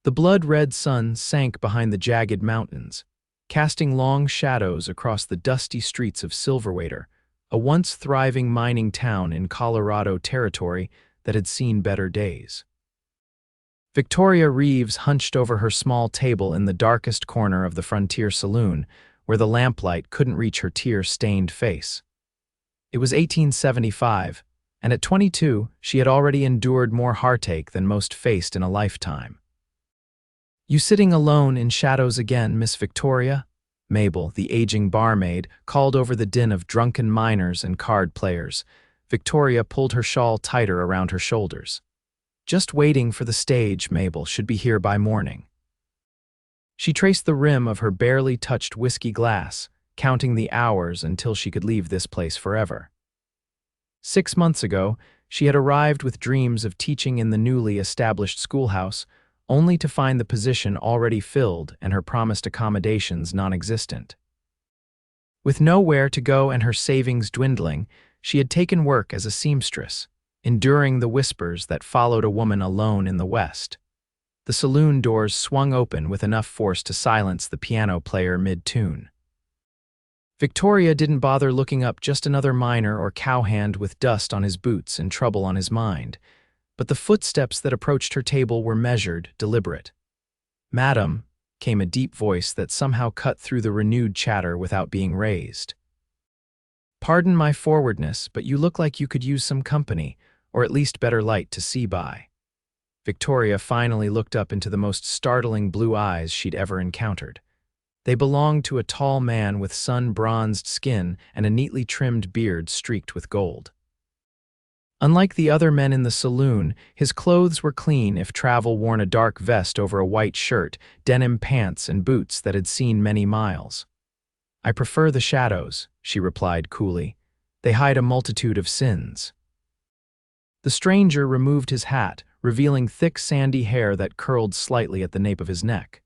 The blood-red sun sank behind the jagged mountains, casting long shadows across the dusty streets of Silverwater, a once thriving mining town in Colorado territory that had seen better days. Victoria Reeves hunched over her small table in the darkest corner of the Frontier Saloon, where the lamplight couldn't reach her tear-stained face. It was 1875, and at 22, she had already endured more heartache than most faced in a lifetime. "You sitting alone in shadows again, Miss Victoria?" Mabel, the aging barmaid, called over the din of drunken miners and card players. Victoria pulled her shawl tighter around her shoulders. "Just waiting for the stage, Mabel, should be here by morning." She traced the rim of her barely touched whiskey glass, counting the hours until she could leave this place forever. 6 months ago, she had arrived with dreams of teaching in the newly established schoolhouse, only to find the position already filled and her promised accommodations non-existent. With nowhere to go and her savings dwindling, she had taken work as a seamstress, enduring the whispers that followed a woman alone in the West. The saloon doors swung open with enough force to silence the piano player mid-tune. Victoria didn't bother looking up just another miner or cowhand with dust on his boots and trouble on his mind, but the footsteps that approached her table were measured, deliberate. "Madam," came a deep voice that somehow cut through the renewed chatter without being raised. "Pardon my forwardness, but you look like you could use some company, or at least better light to see by." Victoria finally looked up into the most startling blue eyes she'd ever encountered. They belonged to a tall man with sun-bronzed skin and a neatly trimmed beard streaked with gold. Unlike the other men in the saloon, his clothes were clean if travel worn a dark vest over a white shirt, denim pants, and boots that had seen many miles. "I prefer the shadows," she replied coolly. "They hide a multitude of sins." The stranger removed his hat, revealing thick sandy hair that curled slightly at the nape of his neck.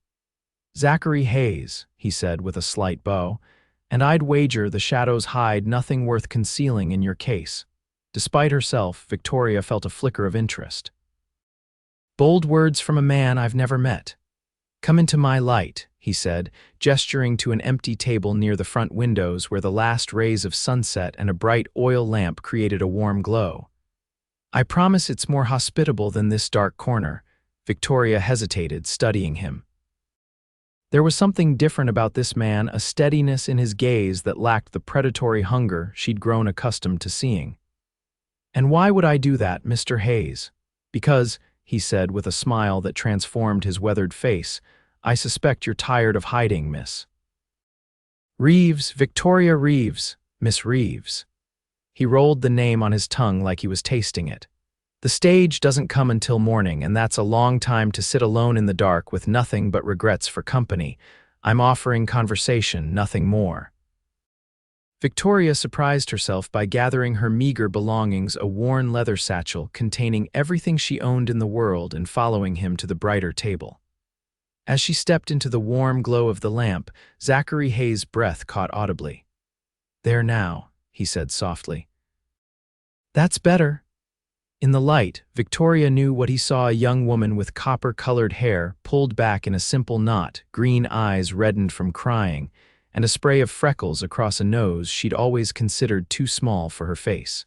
"Zachary Hayes," he said with a slight bow, "and I'd wager the shadows hide nothing worth concealing in your case." Despite herself, Victoria felt a flicker of interest. "Bold words from a man I've never met. Come into my light," he said, gesturing to an empty table near the front windows where the last rays of sunset and a bright oil lamp created a warm glow. "I promise it's more hospitable than this dark corner." Victoria hesitated, studying him. There was something different about this man, a steadiness in his gaze that lacked the predatory hunger she'd grown accustomed to seeing. "And why would I do that, Mr. Hayes?" "Because," he said with a smile that transformed his weathered face, "I suspect you're tired of hiding, miss." "Reeves, Victoria Reeves, Miss Reeves." He rolled the name on his tongue like he was tasting it. "The stage doesn't come until morning, and that's a long time to sit alone in the dark with nothing but regrets for company. I'm offering conversation, nothing more." Victoria surprised herself by gathering her meager belongings, a worn leather satchel containing everything she owned in the world, and following him to the brighter table. As she stepped into the warm glow of the lamp, Zachary Hayes' breath caught audibly. "There now," he said softly. "That's better." In the light, Victoria knew what he saw: a young woman with copper-colored hair pulled back in a simple knot, green eyes reddened from crying, and a spray of freckles across a nose she'd always considered too small for her face.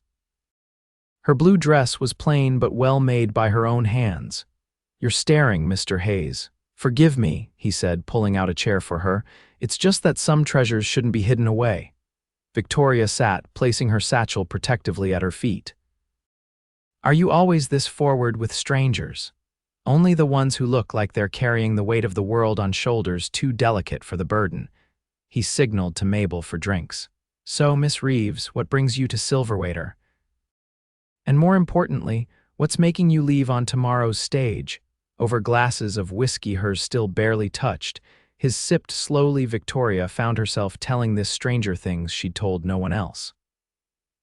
Her blue dress was plain but well made by her own hands. "You're staring, Mr. Hayes." "Forgive me," he said, pulling out a chair for her. "It's just that some treasures shouldn't be hidden away." Victoria sat, placing her satchel protectively at her feet. "Are you always this forward with strangers?" "Only the ones who look like they're carrying the weight of the world on shoulders too delicate for the burden." He signaled to Mabel for drinks. "So, Miss Reeves, what brings you to Silverwater? And more importantly, what's making you leave on tomorrow's stage?" Over glasses of whiskey hers still barely touched, his sipped slowly, Victoria found herself telling this stranger things she'd told no one else.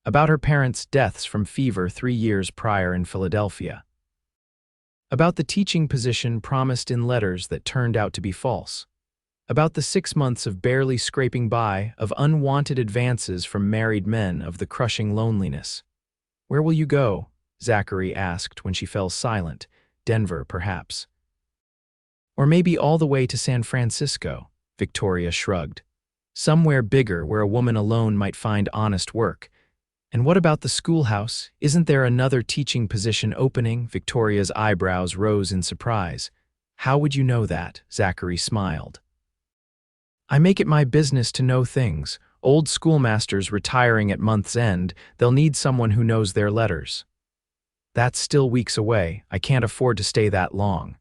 About her parents' deaths from fever 3 years prior in Philadelphia. About the teaching position promised in letters that turned out to be false. About the 6 months of barely scraping by, of unwanted advances from married men, of the crushing loneliness. "Where will you go?" Zachary asked when she fell silent. "Denver, perhaps." Or maybe all the way to San Francisco, Victoria shrugged. Somewhere bigger where a woman alone might find honest work. And what about the schoolhouse? Isn't there another teaching position opening? Victoria's eyebrows rose in surprise. How would you know that? Zachary smiled. I make it my business to know things. Old schoolmasters retiring at month's end, they'll need someone who knows their letters. That's still weeks away. I can't afford to stay that long.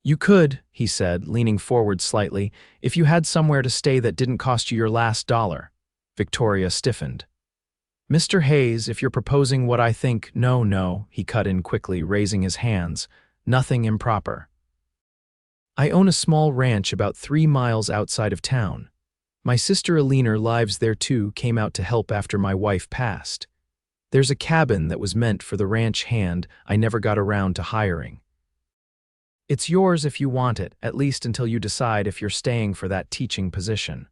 You could, he said, leaning forward slightly, if you had somewhere to stay that didn't cost you your last dollar. Victoria stiffened. Mr. Hayes, if you're proposing what I think, no, he cut in quickly, raising his hands. Nothing improper. I own a small ranch about 3 miles outside of town. My sister Alina lives there too, came out to help after my wife passed. There's a cabin that was meant for the ranch hand I never got around to hiring. It's yours if you want it, at least until you decide if you're staying for that teaching position.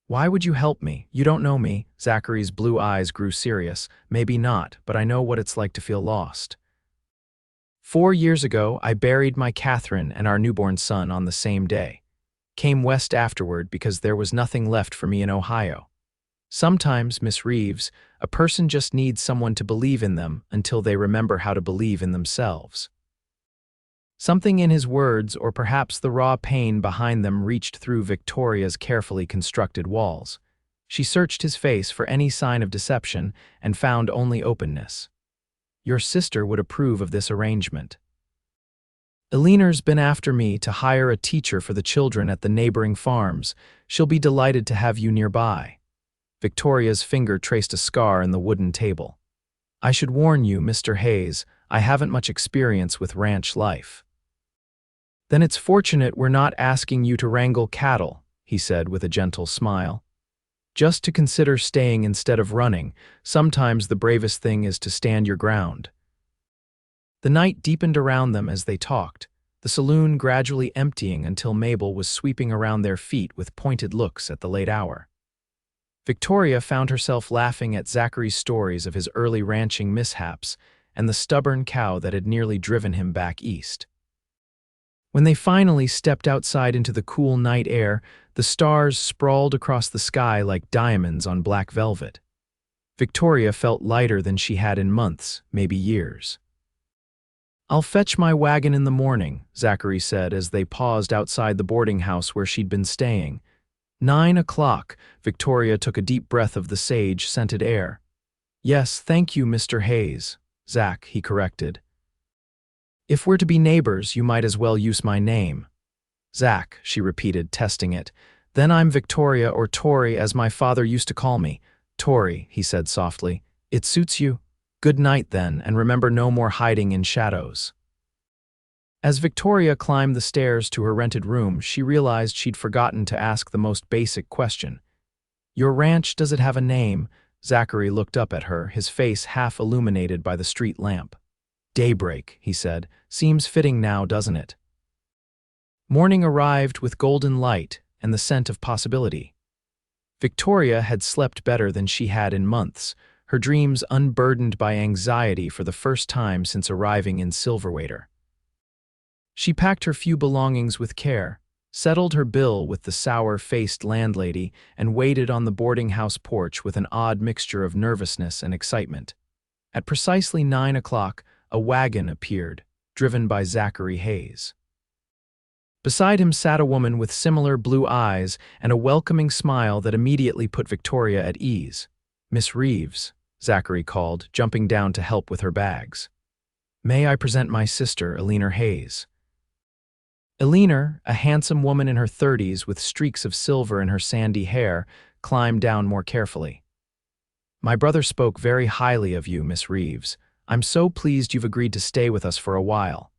Why would you help me? You don't know me. Zachary's blue eyes grew serious. Maybe not, but I know what it's like to feel lost. 4 years ago, I buried my Catherine and our newborn son on the same day. Came west afterward because there was nothing left for me in Ohio. Sometimes, Miss Reeves, a person just needs someone to believe in them until they remember how to believe in themselves. Something in his words, or perhaps the raw pain behind them, reached through Victoria's carefully constructed walls. She searched his face for any sign of deception and found only openness. Your sister would approve of this arrangement. Alina's been after me to hire a teacher for the children at the neighboring farms. She'll be delighted to have you nearby. Victoria's finger traced a scar in the wooden table. I should warn you, Mr. Hayes, I haven't much experience with ranch life. Then it's fortunate we're not asking you to wrangle cattle, he said with a gentle smile. Just to consider staying instead of running. Sometimes the bravest thing is to stand your ground. The night deepened around them as they talked, the saloon gradually emptying until Mabel was sweeping around their feet with pointed looks at the late hour. Victoria found herself laughing at Zachary's stories of his early ranching mishaps and the stubborn cow that had nearly driven him back east. When they finally stepped outside into the cool night air, the stars sprawled across the sky like diamonds on black velvet. Victoria felt lighter than she had in months, maybe years. I'll fetch my wagon in the morning, Zachary said as they paused outside the boarding house where she'd been staying. 9 o'clock, Victoria took a deep breath of the sage-scented air. Yes, thank you, Mr. Hayes. Zach, he corrected. If we're to be neighbors, you might as well use my name. Zach, she repeated, testing it. Then I'm Victoria, or Tori, as my father used to call me. Tori, he said softly. It suits you? Good night then, and remember no more hiding in shadows. As Victoria climbed the stairs to her rented room, she realized she'd forgotten to ask the most basic question. Your ranch, does it have a name? Zachary looked up at her, his face half illuminated by the street lamp. Daybreak, he said. Seems fitting now, doesn't it? Morning arrived with golden light and the scent of possibility. Victoria had slept better than she had in months, her dreams unburdened by anxiety for the first time since arriving in Silverwater. She packed her few belongings with care, settled her bill with the sour-faced landlady, and waited on the boarding house porch with an odd mixture of nervousness and excitement. At precisely 9 o'clock, a wagon appeared, driven by Zachary Hayes. Beside him sat a woman with similar blue eyes and a welcoming smile that immediately put Victoria at ease. Miss Reeves, Zachary called, jumping down to help with her bags. May I present my sister, Alina Hayes? Alina, a handsome woman in her 30s with streaks of silver in her sandy hair, climbed down more carefully. My brother spoke very highly of you, Miss Reeves. I'm so pleased you've agreed to stay with us for a while.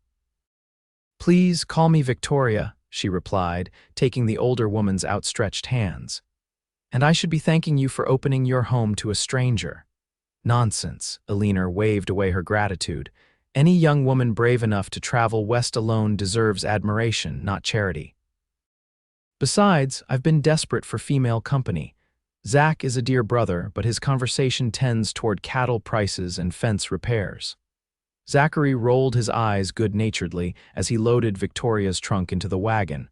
Please call me Victoria, she replied, taking the older woman's outstretched hands. And I should be thanking you for opening your home to a stranger. Nonsense, Alina waved away her gratitude. Any young woman brave enough to travel west alone deserves admiration, not charity. Besides, I've been desperate for female company. Zach is a dear brother, but his conversation tends toward cattle prices and fence repairs. Zachary rolled his eyes good-naturedly as he loaded Victoria's trunk into the wagon.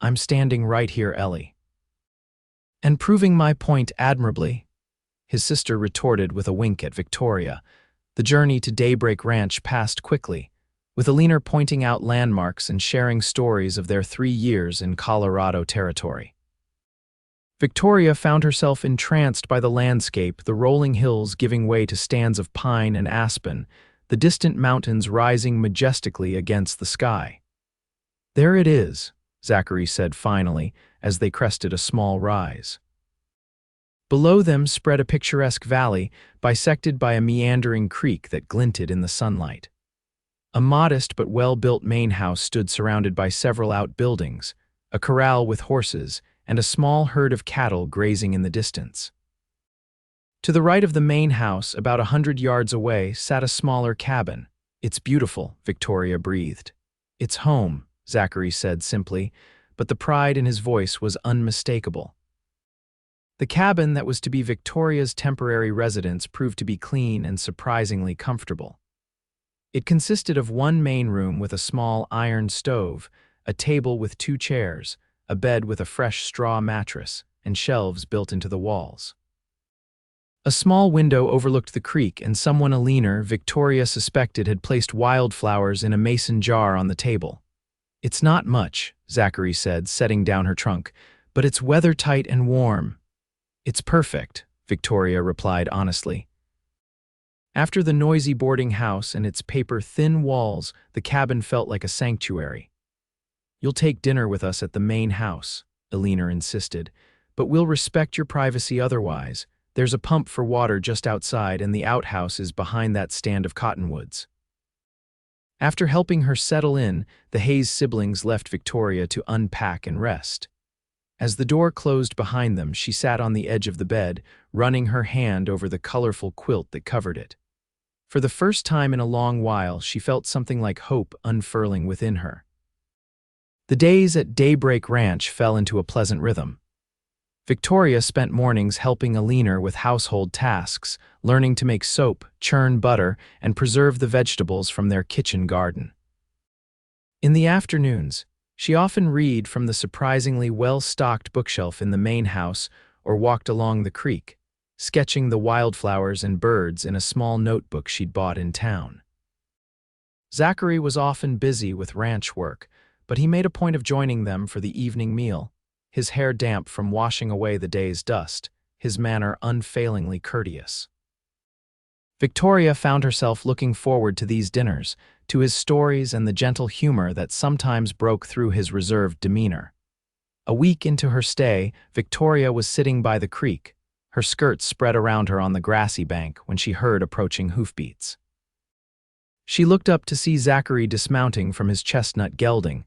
"I'm standing right here, Ellie." "And proving my point admirably," his sister retorted with a wink at Victoria. The journey to Daybreak Ranch passed quickly, with Alina pointing out landmarks and sharing stories of their 3 years in Colorado territory. Victoria found herself entranced by the landscape, the rolling hills giving way to stands of pine and aspen, the distant mountains rising majestically against the sky. "There it is," Zachary said finally, as they crested a small rise. Below them spread a picturesque valley, bisected by a meandering creek that glinted in the sunlight. A modest but well-built main house stood surrounded by several outbuildings, a corral with horses, and a small herd of cattle grazing in the distance. To the right of the main house, about 100 yards away, sat a smaller cabin. "It's beautiful," Victoria breathed. "It's home," Zachary said simply, but the pride in his voice was unmistakable. The cabin that was to be Victoria's temporary residence proved to be clean and surprisingly comfortable. It consisted of one main room with a small iron stove, a table with 2 chairs, a bed with a fresh straw mattress, and shelves built into the walls. A small window overlooked the creek, and someone Alina, Victoria suspected, had placed wildflowers in a mason jar on the table. "It's not much," Zachary said, setting down her trunk, "but it's weather-tight and warm." "It's perfect," Victoria replied honestly. After the noisy boarding house and its paper-thin walls, the cabin felt like a sanctuary. "You'll take dinner with us at the main house," Alina insisted, "but we'll respect your privacy otherwise. There's a pump for water just outside, and the outhouse is behind that stand of cottonwoods." After helping her settle in, the Hayes siblings left Victoria to unpack and rest. As the door closed behind them, she sat on the edge of the bed, running her hand over the colorful quilt that covered it. For the first time in a long while, she felt something like hope unfurling within her. The days at Daybreak Ranch fell into a pleasant rhythm. Victoria spent mornings helping Alina with household tasks, learning to make soap, churn butter, and preserve the vegetables from their kitchen garden. In the afternoons, she often read from the surprisingly well-stocked bookshelf in the main house or walked along the creek, sketching the wildflowers and birds in a small notebook she'd bought in town. Zachary was often busy with ranch work, but he made a point of joining them for the evening meal, his hair damp from washing away the day's dust, his manner unfailingly courteous. Victoria found herself looking forward to these dinners, to his stories and the gentle humor that sometimes broke through his reserved demeanor. A week into her stay, Victoria was sitting by the creek, her skirts spread around her on the grassy bank, when she heard approaching hoofbeats. She looked up to see Zachary dismounting from his chestnut gelding.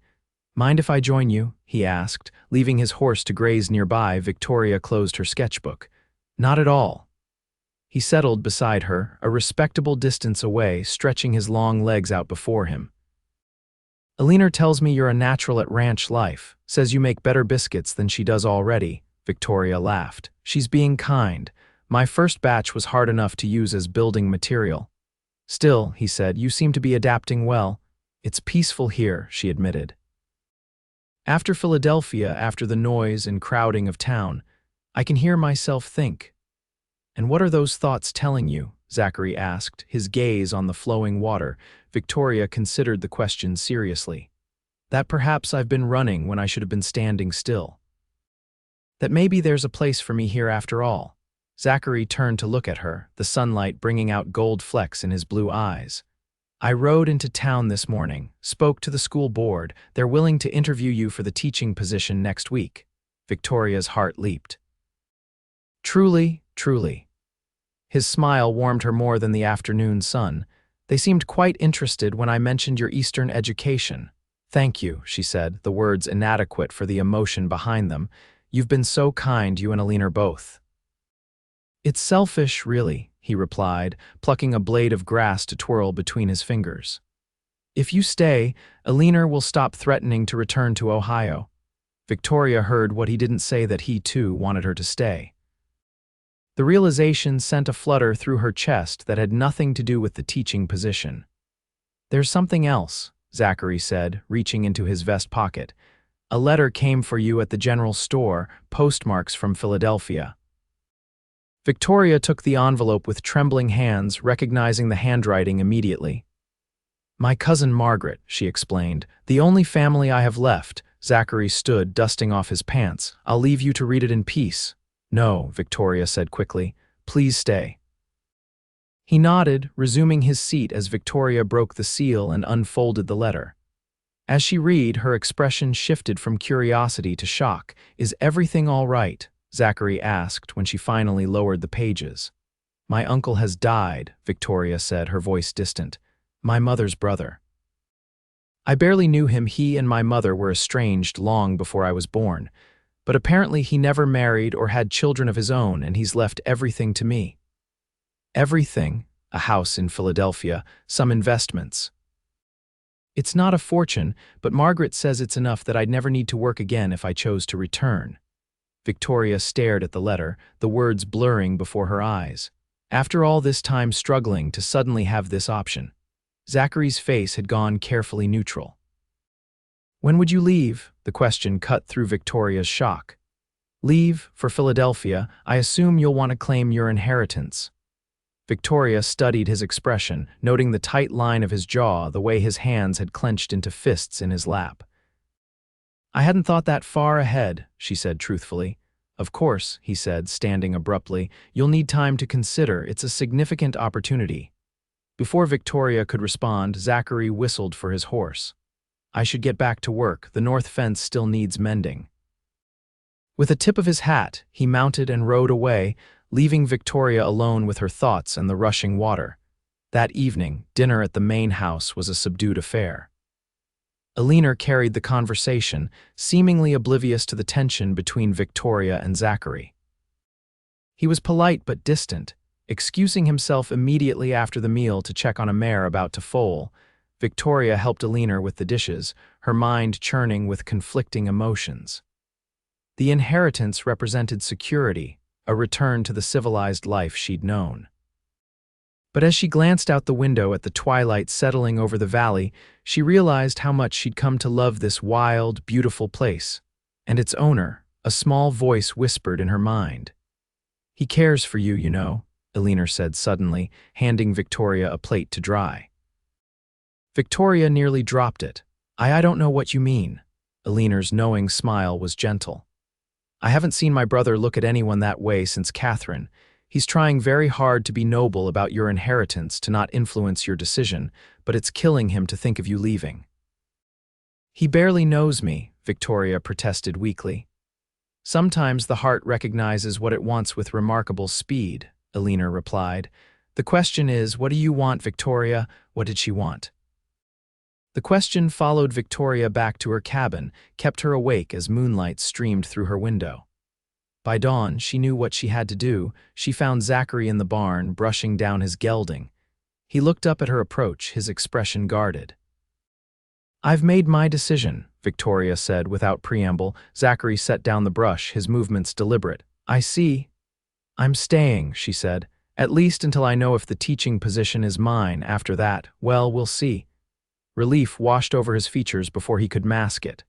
"Mind if I join you?" he asked. Leaving his horse to graze nearby, Victoria closed her sketchbook. "Not at all." He settled beside her, a respectable distance away, stretching his long legs out before him. "Alina tells me you're a natural at ranch life, says you make better biscuits than she does already." Victoria laughed. "She's being kind. My first batch was hard enough to use as building material." "Still," he said, "you seem to be adapting well." "It's peaceful here," she admitted. "After Philadelphia, after the noise and crowding of town, I can hear myself think." "And what are those thoughts telling you?" Zachary asked, his gaze on the flowing water. Victoria considered the question seriously. "That perhaps I've been running when I should have been standing still. That maybe there's a place for me here after all." Zachary turned to look at her, the sunlight bringing out gold flecks in his blue eyes. "I rode into town this morning, spoke to the school board. They're willing to interview you for the teaching position next week." Victoria's heart leaped. "Truly, truly." His smile warmed her more than the afternoon sun. "They seemed quite interested when I mentioned your Eastern education." "Thank you," she said, the words inadequate for the emotion behind them. "You've been so kind, you and Alina both." "It's selfish, really," he replied, plucking a blade of grass to twirl between his fingers. "If you stay, Alina will stop threatening to return to Ohio." Victoria heard what he didn't say, that he too wanted her to stay. The realization sent a flutter through her chest that had nothing to do with the teaching position. There's something else, Zachary said, reaching into his vest pocket. A letter came for you at the general store, postmarks from Philadelphia. Victoria took the envelope with trembling hands, recognizing the handwriting immediately. My cousin Margaret, she explained. The only family I have left. Zachary stood, dusting off his pants. I'll leave you to read it in peace. No, Victoria said quickly. Please stay. He nodded, resuming his seat as Victoria broke the seal and unfolded the letter. As she read, her expression shifted from curiosity to shock. Is everything all right? Zachary asked when she finally lowered the pages. My uncle has died, Victoria said, her voice distant. My mother's brother. I barely knew him. He and my mother were estranged long before I was born, but apparently he never married or had children of his own, and he's left everything to me. Everything, a house in Philadelphia, some investments. It's not a fortune, but Margaret says it's enough that I'd never need to work again if I chose to return. Victoria stared at the letter, the words blurring before her eyes. After all this time struggling to suddenly have this option, Zachary's face had gone carefully neutral. When would you leave? The question cut through Victoria's shock. Leave for Philadelphia. I assume you'll want to claim your inheritance. Victoria studied his expression, noting the tight line of his jaw, the way his hands had clenched into fists in his lap. I hadn't thought that far ahead, she said truthfully. Of course, he said, standing abruptly, you'll need time to consider. It's a significant opportunity. Before Victoria could respond, Zachary whistled for his horse. I should get back to work. The north fence still needs mending. With a tip of his hat, he mounted and rode away, leaving Victoria alone with her thoughts and the rushing water. That evening, dinner at the main house was a subdued affair. Eleanor carried the conversation, seemingly oblivious to the tension between Victoria and Zachary. He was polite but distant, excusing himself immediately after the meal to check on a mare about to foal. Victoria helped Eleanor with the dishes, her mind churning with conflicting emotions. The inheritance represented security, a return to the civilized life she'd known. But as she glanced out the window at the twilight settling over the valley, she realized how much she'd come to love this wild, beautiful place. And its owner, a small voice whispered in her mind. He cares for you, you know, Eleanor said suddenly, handing Victoria a plate to dry. Victoria nearly dropped it. I don't know what you mean. Eleanor's knowing smile was gentle. I haven't seen my brother look at anyone that way since Catherine. He's trying very hard to be noble about your inheritance, to not influence your decision, but it's killing him to think of you leaving. He barely knows me, Victoria protested weakly. Sometimes the heart recognizes what it wants with remarkable speed, Eleanor replied. The question is, what do you want, Victoria? What did she want? The question followed Victoria back to her cabin, kept her awake as moonlight streamed through her window. By dawn, she knew what she had to do. She found Zachary in the barn, brushing down his gelding. He looked up at her approach, his expression guarded. I've made my decision, Victoria said without preamble. Zachary set down the brush, his movements deliberate. I see. I'm staying, she said, at least until I know if the teaching position is mine. After that, well, we'll see. Relief washed over his features before he could mask it.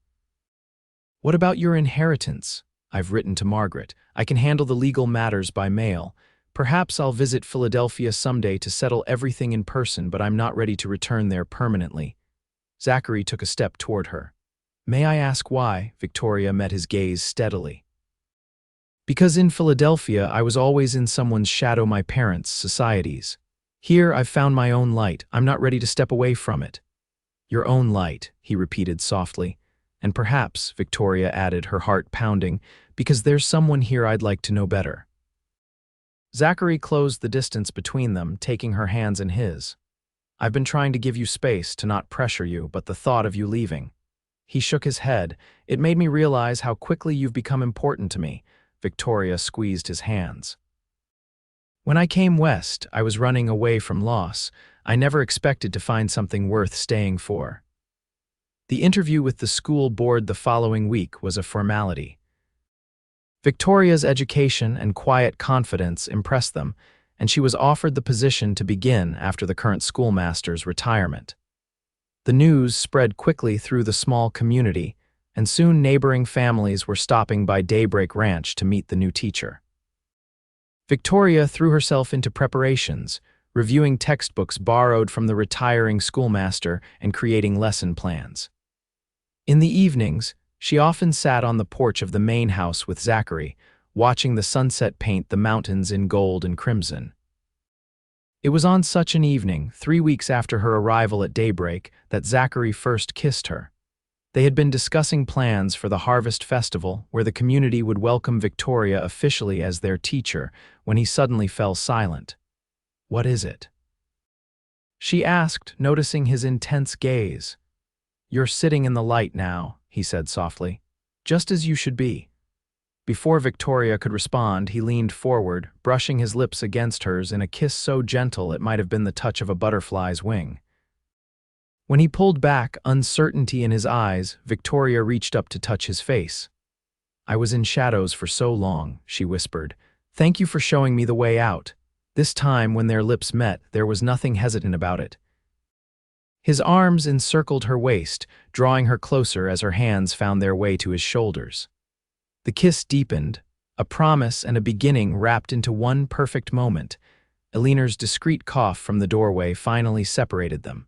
What about your inheritance? I've written to Margaret. I can handle the legal matters by mail. Perhaps I'll visit Philadelphia someday to settle everything in person, but I'm not ready to return there permanently. Zachary took a step toward her. May I ask why? Victoria met his gaze steadily. Because in Philadelphia, I was always in someone's shadow, my parents' societies. Here, I've found my own light. I'm not ready to step away from it. Your own light, he repeated softly. And perhaps, Victoria added, her heart pounding, because there's someone here I'd like to know better. Zachary closed the distance between them, taking her hands in his. I've been trying to give you space, to not pressure you, but the thought of you leaving. He shook his head. It made me realize how quickly you've become important to me. Victoria squeezed his hands. When I came west, I was running away from loss. I never expected to find something worth staying for. The interview with the school board the following week was a formality. Victoria's education and quiet confidence impressed them, and she was offered the position to begin after the current schoolmaster's retirement. The news spread quickly through the small community, and soon neighboring families were stopping by Daybreak Ranch to meet the new teacher. Victoria threw herself into preparations, reviewing textbooks borrowed from the retiring schoolmaster and creating lesson plans. In the evenings, she often sat on the porch of the main house with Zachary, watching the sunset paint the mountains in gold and crimson. It was on such an evening, 3 weeks after her arrival at Daybreak, that Zachary first kissed her. They had been discussing plans for the Harvest Festival, where the community would welcome Victoria officially as their teacher, when he suddenly fell silent. "What is it?" she asked, noticing his intense gaze. "You're sitting in the light now," he said softly, "just as you should be." Before Victoria could respond, he leaned forward, brushing his lips against hers in a kiss so gentle it might have been the touch of a butterfly's wing. When he pulled back, uncertainty in his eyes, Victoria reached up to touch his face. "I was in shadows for so long," she whispered. "Thank you for showing me the way out." This time, when their lips met, there was nothing hesitant about it. His arms encircled her waist, drawing her closer as her hands found their way to his shoulders. The kiss deepened, a promise and a beginning wrapped into one perfect moment. Eleanor's discreet cough from the doorway finally separated them.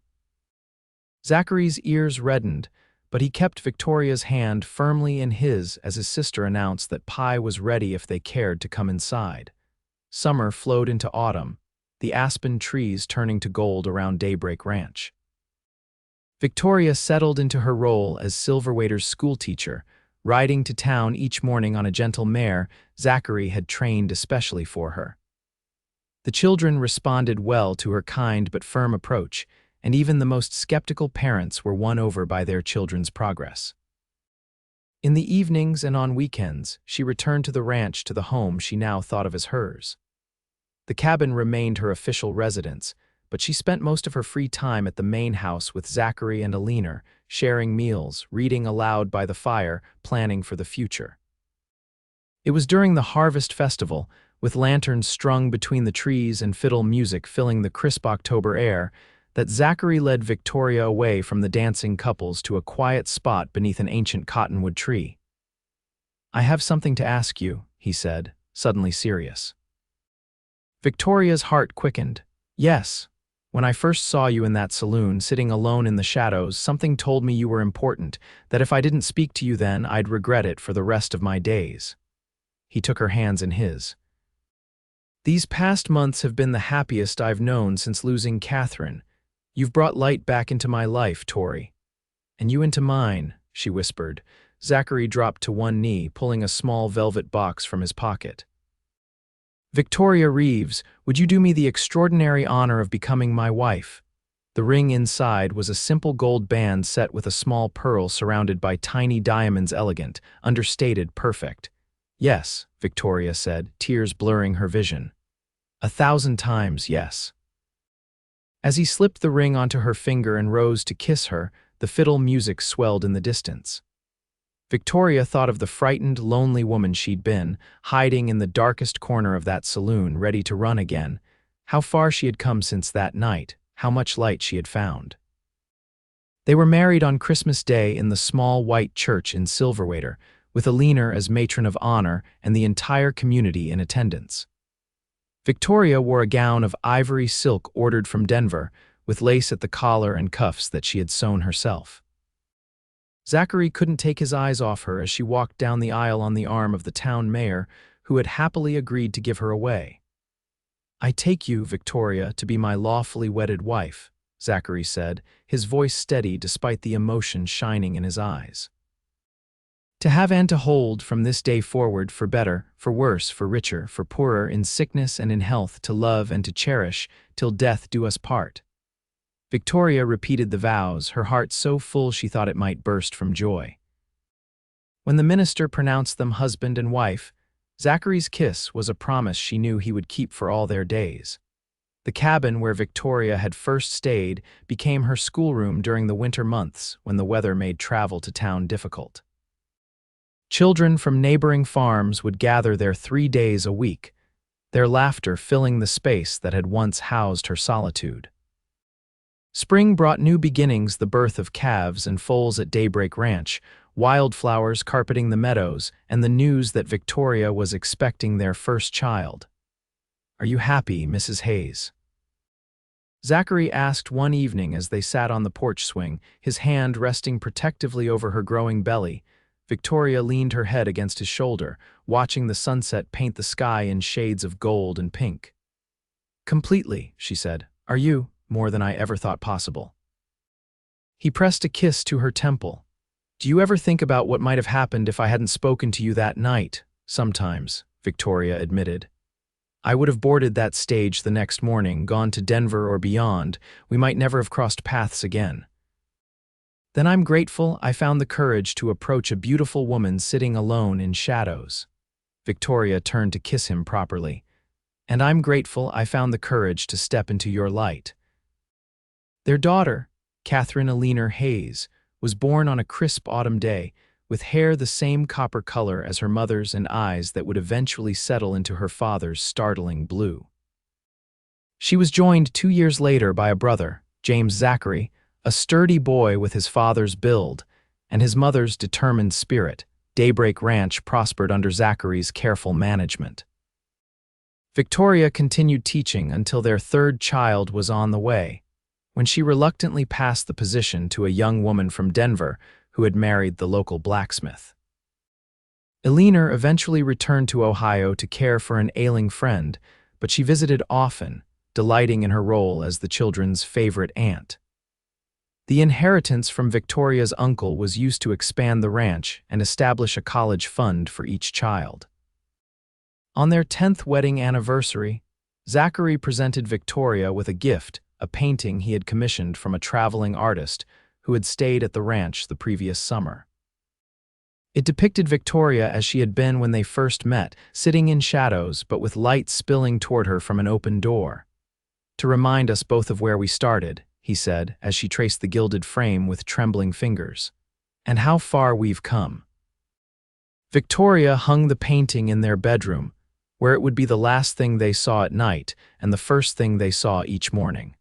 Zachary's ears reddened, but he kept Victoria's hand firmly in his as his sister announced that pie was ready if they cared to come inside. Summer flowed into autumn, the aspen trees turning to gold around Daybreak Ranch. Victoria settled into her role as Silverwater's schoolteacher, riding to town each morning on a gentle mare Zachary had trained especially for her. The children responded well to her kind but firm approach, and even the most skeptical parents were won over by their children's progress. In the evenings and on weekends, she returned to the ranch to the home she now thought of as hers. The cabin remained her official residence, but she spent most of her free time at the main house with Zachary and Eleanor, sharing meals, reading aloud by the fire, planning for the future. It was during the Harvest Festival, with lanterns strung between the trees and fiddle music filling the crisp October air, that Zachary led Victoria away from the dancing couples to a quiet spot beneath an ancient cottonwood tree. "I have something to ask you," he said, suddenly serious. Victoria's heart quickened. "Yes. When I first saw you in that saloon, sitting alone in the shadows, something told me you were important, that if I didn't speak to you then, I'd regret it for the rest of my days." He took her hands in his. "These past months have been the happiest I've known since losing Catherine. You've brought light back into my life, Tori. And you into mine," she whispered. Zachary dropped to one knee, pulling a small velvet box from his pocket. "Victoria Reeves, would you do me the extraordinary honor of becoming my wife?" The ring inside was a simple gold band set with a small pearl surrounded by tiny diamonds, elegant, understated, perfect. "Yes," Victoria said, tears blurring her vision. "1,000 times yes." As he slipped the ring onto her finger and rose to kiss her, the fiddle music swelled in the distance. Victoria thought of the frightened, lonely woman she'd been, hiding in the darkest corner of that saloon, ready to run again. How far she had come since that night, how much light she had found. They were married on Christmas Day in the small white church in Silverwater, with Eleanor as matron of honor and the entire community in attendance. Victoria wore a gown of ivory silk ordered from Denver, with lace at the collar and cuffs that she had sewn herself. Zachary couldn't take his eyes off her as she walked down the aisle on the arm of the town mayor, who had happily agreed to give her away. "I take you, Victoria, to be my lawfully wedded wife," Zachary said, his voice steady despite the emotion shining in his eyes. "To have and to hold from this day forward, for better, for worse, for richer, for poorer, in sickness and in health, to love and to cherish, till death do us part." Victoria repeated the vows, her heart so full she thought it might burst from joy. When the minister pronounced them husband and wife, Zachary's kiss was a promise she knew he would keep for all their days. The cabin where Victoria had first stayed became her schoolroom during the winter months when the weather made travel to town difficult. Children from neighboring farms would gather there 3 days a week, their laughter filling the space that had once housed her solitude. Spring brought new beginnings, the birth of calves and foals at Daybreak Ranch, wildflowers carpeting the meadows, and the news that Victoria was expecting their first child. "Are you happy, Mrs. Hayes?" Zachary asked one evening as they sat on the porch swing, his hand resting protectively over her growing belly. Victoria leaned her head against his shoulder, watching the sunset paint the sky in shades of gold and pink. "Completely," she said. "Are you?" "More than I ever thought possible." He pressed a kiss to her temple. "Do you ever think about what might have happened if I hadn't spoken to you that night?" "Sometimes," Victoria admitted. "I would have boarded that stage the next morning, gone to Denver or beyond. We might never have crossed paths again. Then I'm grateful I found the courage to approach a beautiful woman sitting alone in shadows." Victoria turned to kiss him properly. "And I'm grateful I found the courage to step into your light." Their daughter, Catherine Eleanor Hayes, was born on a crisp autumn day, with hair the same copper color as her mother's and eyes that would eventually settle into her father's startling blue. She was joined 2 years later by a brother, James Zachary, a sturdy boy with his father's build, and his mother's determined spirit. Daybreak Ranch prospered under Zachary's careful management. Victoria continued teaching until their third child was on the way, when she reluctantly passed the position to a young woman from Denver who had married the local blacksmith. Eleanor eventually returned to Ohio to care for an ailing friend, but she visited often, delighting in her role as the children's favorite aunt. The inheritance from Victoria's uncle was used to expand the ranch and establish a college fund for each child. On their 10th wedding anniversary, Zachary presented Victoria with a gift, a painting he had commissioned from a traveling artist who had stayed at the ranch the previous summer. It depicted Victoria as she had been when they first met, sitting in shadows but with light spilling toward her from an open door. "To remind us both of where we started," he said as she traced the gilded frame with trembling fingers, "and how far we've come." Victoria hung the painting in their bedroom, where it would be the last thing they saw at night and the first thing they saw each morning.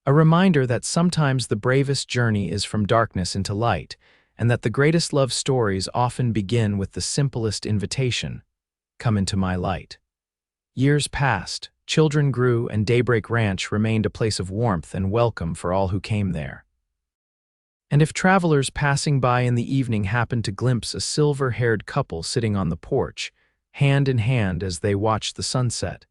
A reminder that sometimes the bravest journey is from darkness into light, and that the greatest love stories often begin with the simplest invitation, "Come into my light." Years passed, children grew, and Daybreak Ranch remained a place of warmth and welcome for all who came there. And if travelers passing by in the evening happened to glimpse a silver-haired couple sitting on the porch, hand in hand as they watched the sunset,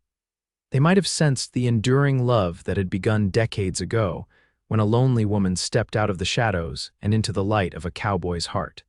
they might have sensed the enduring love that had begun decades ago when a lonely woman stepped out of the shadows and into the light of a cowboy's heart.